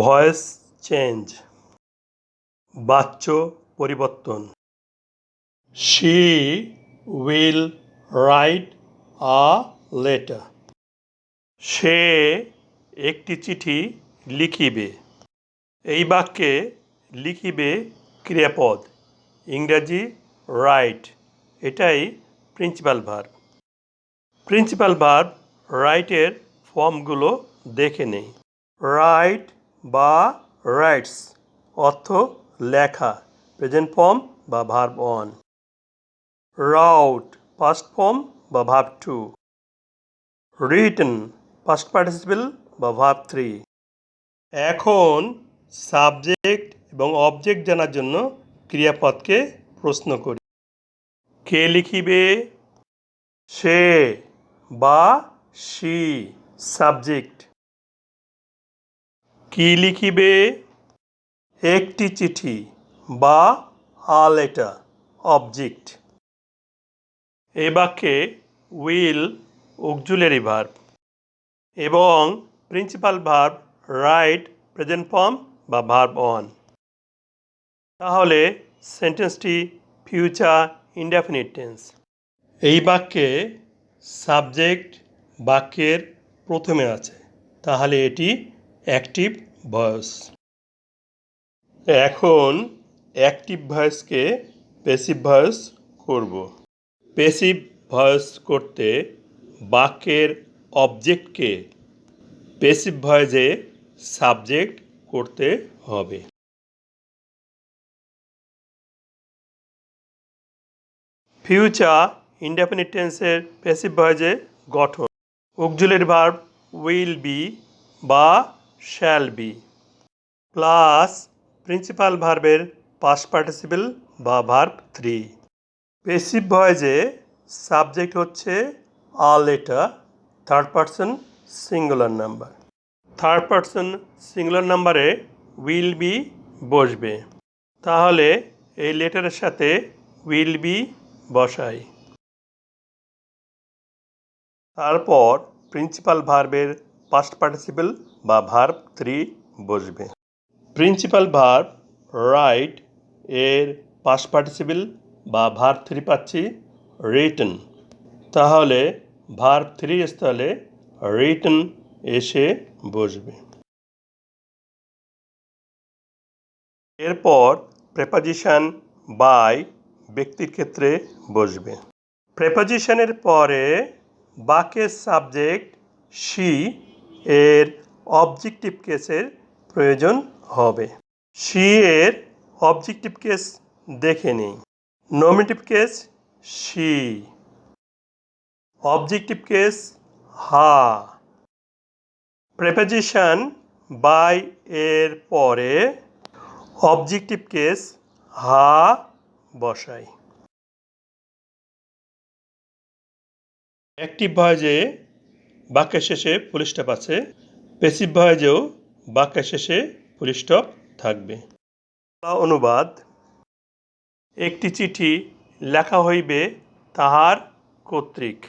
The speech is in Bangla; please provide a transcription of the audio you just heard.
ভয়েস চেঞ্জ, বাচ্য পরিবর্তন। She will write a letter. সে একটি চিঠি লিখিবে। এই বাক্যে লিখিবে ক্রিয়াপদ, ইংরাজি রাইট, এটাই প্রিন্সিপাল ভার্ব। প্রিন্সিপাল ভার্ব রাইটের ফর্মগুলো দেখে নেই। রাইট বা রাইটস অর্থ লেখা, প্রেজেন্ট ফর্ম বা verb one. Wrote past form বা verb two. Written past participle বা ভার্ব থ্রি। এখন সাবজেক্ট এবং অবজেক্ট জানার জন্য ক্রিয়াপদকে প্রশ্ন করি। কে লিখিবে? সে বা সি সাবজেক্ট। কি লিখিবে? একটি চিঠি বা আ লেটার অবজেক্ট। এই বাক্যে উইল অক্সিলারি ভার্ব এবং principal verb right present form বা ভার্ব ওয়ান। তাহলে সেন্টেন্সটি ফিউচার ইনডেফিনিট টেন্স। এই বাক্যে সাবজেক্ট বাক্যের প্রথমে আছে, তাহলে এটি অ্যাক্টিভ ভয়েস। এখন অ্যাক্টিভ ভয়েসকে প্যাসিভ ভয়েস করব। প্যাসিভ ভয়েস করতে বাক্যের অবজেক্টকে প্যাসিভ ভয়েসে সাবজেক্ট করতে হবে। ফিউচার ইনডেফিনিট টেন্সের প্যাসিভ ভয়েসে গঠন। অক্সিলারি ভার্ব উইল বি বা শ্যাল বি প্লাস প্রিন্সিপাল ভার্বের পাস্ট পার্টিসিপল বা ভার্ব থ্রি। প্যাসিভ ভয়েসে সাবজেক্ট হচ্ছে a letter, third person singular number. Third person singular নাম্বারে উইল বি বসবে, তাহলে এই লেটারের সাথে উইল বি বসাই। তারপর প্রিন্সিপাল ভার্বের পাস্ট পার্টিসিপল বা ভার্ব থ্রি বসবে। প্রিন্সিপাল ভার্ব রাইট এর পাস্ট পার্টিসিপল বা ভার্ব থ্রি পাচ্ছি রিটেন, তাহলে ভার্ব থ্রির স্থলে রিটেন এসে বসবে। এরপর প্রেপোজিশন বাই ব্যক্তির ক্ষেত্রে বসবে। প্রেপোজিশনের পরে বাক্যের সাবজেক্ট শি এর অবজেক্টিভ কেসের প্রয়োজন হবে। শি এর অবজেক্টিভ কেস দেখে নিই। Nominative case she, objective case her. Preposition by এর পরে অবজেক্টিভ কেস হা বসাই। অ্যাক্টিভ ভয়েসে বাক্যের শেষে ফুল স্টপ আছে, প্যাসিভ ভয়েসেও বাক্যের শেষে ফুল স্টপ থাকবে। অনুবাদ: একটি চিঠি লেখা হইবে তাহার কর্তৃক।